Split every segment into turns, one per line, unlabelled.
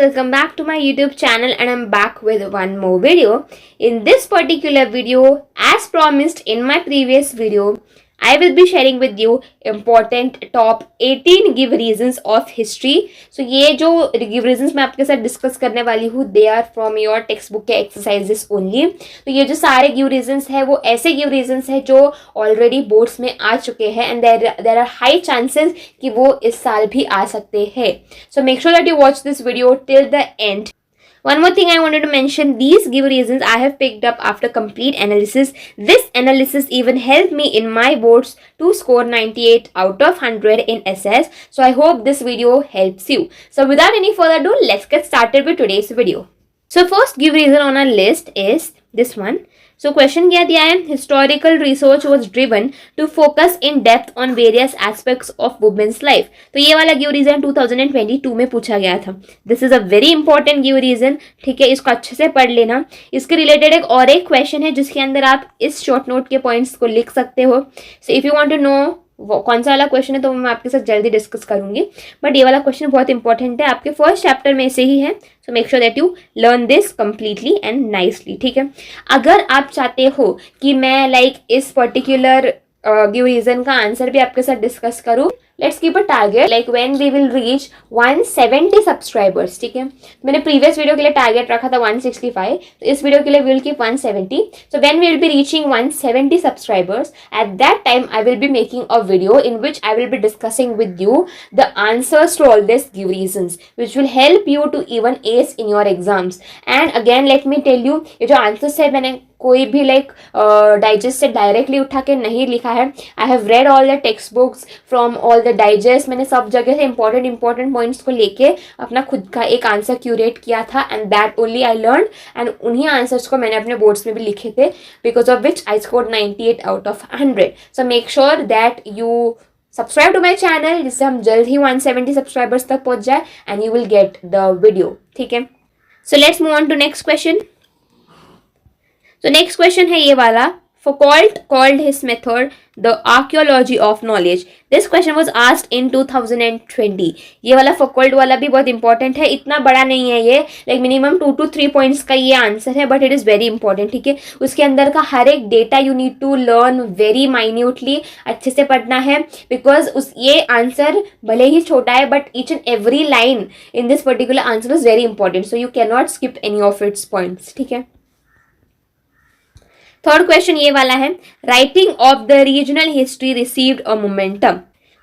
welcome back to my YouTube channel, and I'm back with one more video. In this particular video, as promised in my previous video, I will be sharing with you important top 18 give reasons of history. So ये जो give reasons मैं आपके साथ discuss करने वाली हूँ, they are from your textbook के exercises only. तो ये जो सारे give reasons है वो ऐसे give reasons है जो already boards में आ चुके हैं and there are high chances कि वो इस साल भी आ सकते हैं. So make sure that you watch this video till the end. One more thing I wanted to mention, these give reasons I have picked up after complete analysis. This analysis even helped me in my boards to score 98 out of 100 in SS. So I hope this video helps you. So without any further ado, let's get started with today's video. So first give reason on our list is this one. So question क्या दिया है, historical research was driven to focus in depth on various aspects of women's life. तो ये वाला give reason 2022 में पूछा गया था. This is a very important give reason. ठीक है, इसको अच्छे से पढ़ लेना. इसके रिलेटेड एक और एक क्वेश्चन है जिसके अंदर आप इस शॉर्ट नोट के पॉइंट्स को लिख सकते हो. So if you want to know कौन सा वाला क्वेश्चन है तो मैं आपके साथ जल्दी डिस्कस करूंगी, बट ये वाला क्वेश्चन बहुत इंपॉर्टेंट है, आपके फर्स्ट चैप्टर में से ही है. So make sure that you learn this completely and nicely. ठीक है, अगर आप चाहते हो कि मैं इस पर्टिकुलर गिव रीजन का आंसर भी आपके साथ डिस्कस करूं, let's keep a target when we will reach 170 subscribers. ठीक है, मैंने प्रीवियस वीडियो के लिए टारगेट रखा था 165, तो इस वीडियो के लिए we will keep 170. So when we will be reaching 170 subscribers, at that time I will be making a video in which I will be discussing with you the answers to all this give reasons which will help you to even ace in your exams. And again let me tell you, ये जो answers है मैंने कोई भी digest से directly उठा के नहीं लिखा है. I have read all the text books from all the digest. मैंने सब जगह से इंपॉर्टेंट पॉइंट्स को लेके अपना खुद का एक आंसर क्यूरेट किया था, and that only I learn, and उन्हीं आंसर्स को मैंने अपने बोर्ड्स में भी लिखे थे, because of which I scored 98 out of 100. So make sure that you subscribe to my channel, जिससे हम जल्द ही 170 सब्सक्राइबर्स तक पहुंच जाए, and you will get the video. ठीक है, so let's move on to next question. So next question है ये वाला. Foucault called his method the archaeology of knowledge. This question was asked in 2020. ये वाला Foucault वाला भी बहुत इंपॉर्टेंट है, इतना बड़ा नहीं है ये, मिनिमम 2 to 3 पॉइंट्स का ये आंसर है, but it is very important. ठीक है, उसके अंदर का हर एक data you need to learn very minutely, अच्छे से पढ़ना है, बिकॉज ये आंसर भले ही छोटा है but each and every line in this particular answer is very important, so you can not skip any of its points. ठीक है, थर्ड क्वेश्चन ये वाला है, writing of the regional history received a momentum.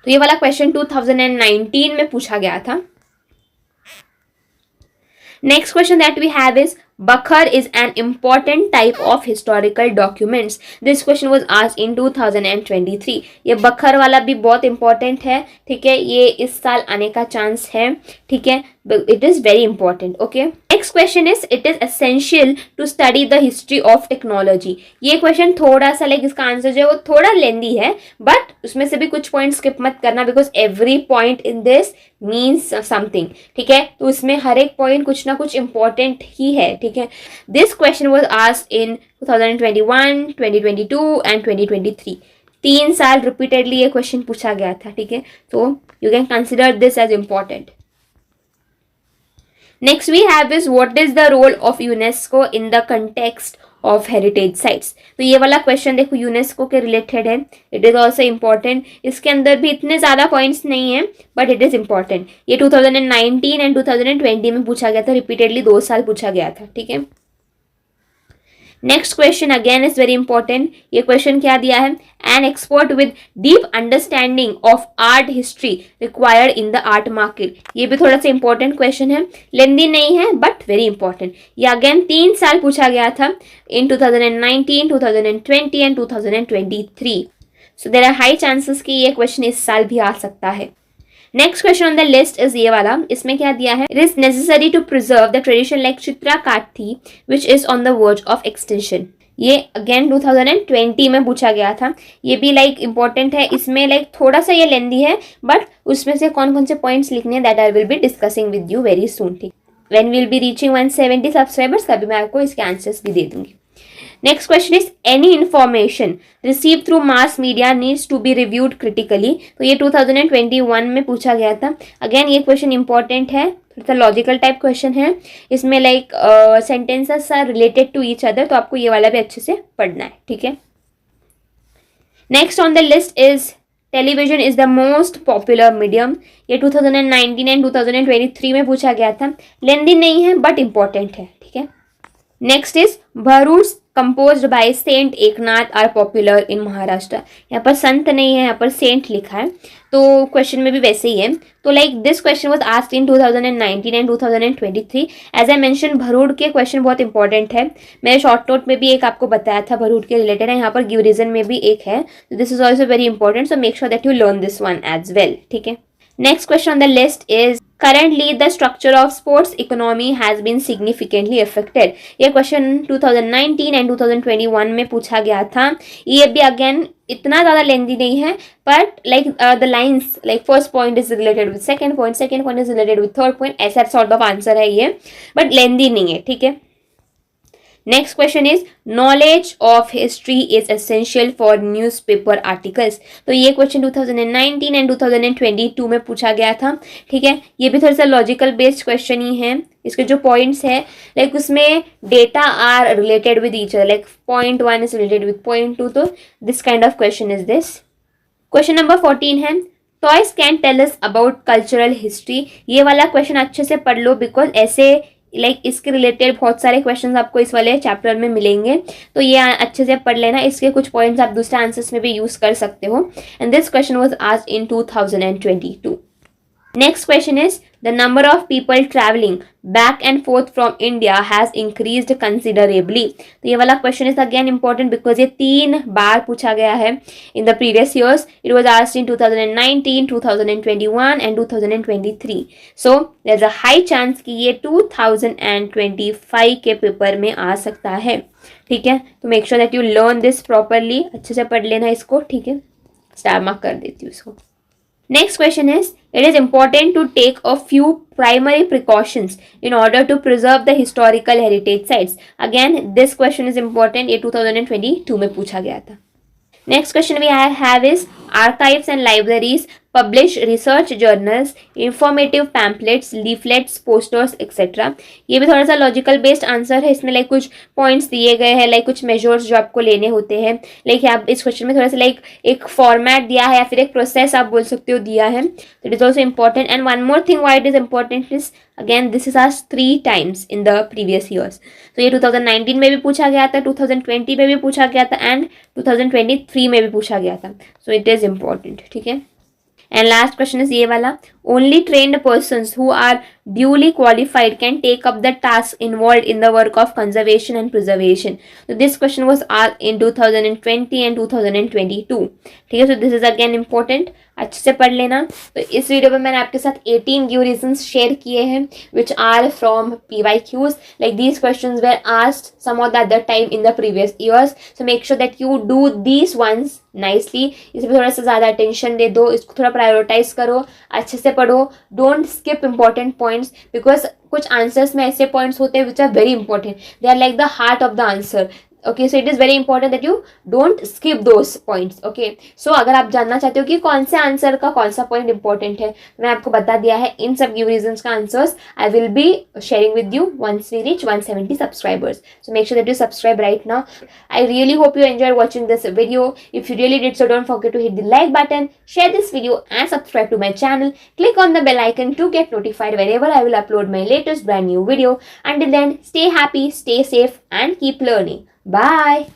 तो ये वाला question 2019 में पूछा गया था. Next question that we have is, Bukhar is an important type of historical documents. This question was asked in 2023. ये बखर वाला भी बहुत इंपॉर्टेंट है. ठीक है, ये इस साल आने का चांस है. ठीक है, it is very important. Okay, next question is, it is essential to study the history of technology. ये क्वेश्चन थोड़ा सा इसका आंसर जो है वो थोड़ा लेंदी है, बट उसमें से भी कुछ पॉइंट स्किप मत करना, because every point in this means something. ठीक है, तो उसमें हर एक पॉइंट कुछ ना कुछ इंपॉर्टेंट ही है. ठीक है, this question was asked in 2021, 2022 and 2023. 3 साल रिपीटेडली ये क्वेश्चन पूछा गया था. ठीक है, तो you can consider this as important. Next we have is, what is the role of UNESCO in the context of heritage sites. तो ये वाला क्वेश्चन देखो यूनेस्को के रिलेटेड है, इट इज ऑल्सो इम्पॉर्टेंट. इसके अंदर भी इतने ज़्यादा पॉइंट्स नहीं है, बट इट इज़ इम्पॉर्टेंट. ये 2019 एंड 2020 में पूछा गया था, रिपीटेडली 2 साल पूछा गया था. ठीक है, next question again is very important. ये क्वेश्चन क्या दिया है, an expert with deep understanding of art history required in the art market. ये भी थोड़ा सा इंपॉर्टेंट क्वेश्चन है, लेंदी नहीं है बट वेरी इंपॉर्टेंट. ये अगेन 3 साल पूछा गया था, in 2019, 2020 and 2023. So there are high chances कि ये क्वेश्चन इस साल भी आ सकता है. Next question on the list is ये वाला. इसमें क्या दिया है, it is necessary to preserve the tradition like Chitrakathi which is on the verge of extension. ये अगेन 2020 में पूछा गया था. ये भी इंपॉर्टेंट है. इसमें थोड़ा सा ये लेंदी है, बट उसमें से कौन कौन से पॉइंट्स लिखने हैं that I will be discussing with you very soon. ठीक, when will be reaching 170 subscribers तभी मैं आपको इसके आंसर्स भी दे दूंगी. Next question is, any information received through mass media needs to be reviewed critically. तो ये 2021 में पूछा गया था. अगेन ये क्वेश्चन इंपॉर्टेंट है, थोड़ा लॉजिकल टाइप क्वेश्चन है, इसमें like sentences are related to each other, तो आपको ये वाला भी अच्छे से पढ़ना है, ठीक है। Next on the list is television is the most popular medium. ये 2019 एंड 2023 में पूछा गया था, लेंदी नहीं है बट इंपॉर्टेंट है, ठीक है। Next is Bharud composed by saint Eknath are popular in Maharashtra. यहाँ पर संत नहीं है, यहाँ पर सेंट लिखा है, तो क्वेश्चन में भी वैसे ही है। तो like this question was asked in 2019 and 2023। As I mention, Bharud के क्वेश्चन बहुत इंपॉर्टेंट है। मैंने शॉर्ट नोट में भी एक आपको बताया था भरूड के रिलेटेड है, यहाँ पर गिव रीजन में भी एक है। This is also very important, so make sure that you learn this one as well, ठीक है। Next question on the list is currently the structure of sports economy has been significantly affected. ये question 2019 and 2021 में पूछा गया था। ये भी again इतना ज़्यादा लेंदी नहीं है, but like the lines like first point is related with second point is related with third point, ऐसा sort of answer है ये, but लेंदी नहीं है, ठीक है। Next question is knowledge of history is essential for newspaper articles. तो ये question 2019 and 2022 में पूछा गया था, ठीक है। ये भी थोड़ा सा लॉजिकल बेस्ड क्वेश्चन ही है। इसके जो पॉइंट्स है लाइक उसमें data are related with each other, like point 1 is related with point 2, तो this kind of question is this. Question number 14 है toys can tell us about cultural history. ये वाला question अच्छे से पढ़ लो, बिकॉज ऐसे लाइक इसके रिलेटेड बहुत सारे क्वेश्चंस आपको इस वाले चैप्टर में मिलेंगे, तो ये अच्छे से पढ़ लेना। इसके कुछ पॉइंट्स आप दूसरे आंसर्स में भी यूज कर सकते हो। And this question was asked in 2022। Next question is the number of people travelling back and forth from India has increased considerably. तो ये वाला question is again important because ये 3 बार पूछा गया है in the previous years. It was asked in 2019, 2021 and 2023। So there is a high chance कि ये 2025 के पेपर में आ सकता है, ठीक है। तो make sure that you learn this properly, अच्छे से पढ़ लेना इसको, ठीक है। स्टार मार्क कर देती हूँ इसको। Next question is, it is important to take a few primary precautions in order to preserve the historical heritage sites. Again, this question is important. ये 2022 में पूछा गया था। Next question we have is, archives and libraries publish research journals, informative pamphlets, leaflets, posters, etc. ये भी थोड़ा सा logical based answer है। इसमें लाइक कुछ पॉइंट्स दिए गए हैं, लाइक कुछ मेजर्स जो आपको लेने होते हैं। लाइक आप इस क्वेश्चन में थोड़ा सा लाइक एक फॉर्मेट दिया है या फिर एक प्रोसेस आप बोल सकते हो दिया है, तो it is also important. And one more thing why it is important is again this is asked 3 times in the previous years. तो ये 2019 में भी पूछा गया था, 2020 में भी पूछा गया था एंड 2023 में भी पूछा गया था। सो इट इज इंपॉर्टेंट, ठीक है। एंड लास्ट क्वेश्चन इज ये वाला, only trained persons who are duly qualified can take up the task involve in the work of conservation and preservation. तो this question was asked in 2020 and 2022, ठीक है। So this is again important, अच्छे से पढ़ लेना। तो इस video में मैंने आपके साथ 18 गिव रीजंस शेयर किए हैं which are from PYQs, like these questions were asked some of the other time in the previous years. So make sure that you do these ones nicely. इसमें थोड़ा सा ज़्यादा अटेंशन दे दो, इसको थोड़ा prioritise करो, अच्छे से पढ़ो, don't skip important points because कुछ आंसर्स में ऐसे पॉइंट्स होते हैं which are very important, they are like the heart of the answer. Okay, so it is very important that you don't skip those points. Okay, so अगर आप जानना चाहते हो कि कौन से आंसर का कौन सा पॉइंट इंपॉर्टेंट है, मैं आपको बता दिया है इन सब गिव रीजंस का answers I will be sharing with you once we reach 170 subscribers. So make sure that you subscribe right now. I really hope you enjoy watching this video. If you really did, so don't forget to hit the like button, share this video and subscribe to my channel. Click on the bell icon to get notified whenever I will upload my latest brand new video. Until then, stay happy, stay safe and keep learning. Bye.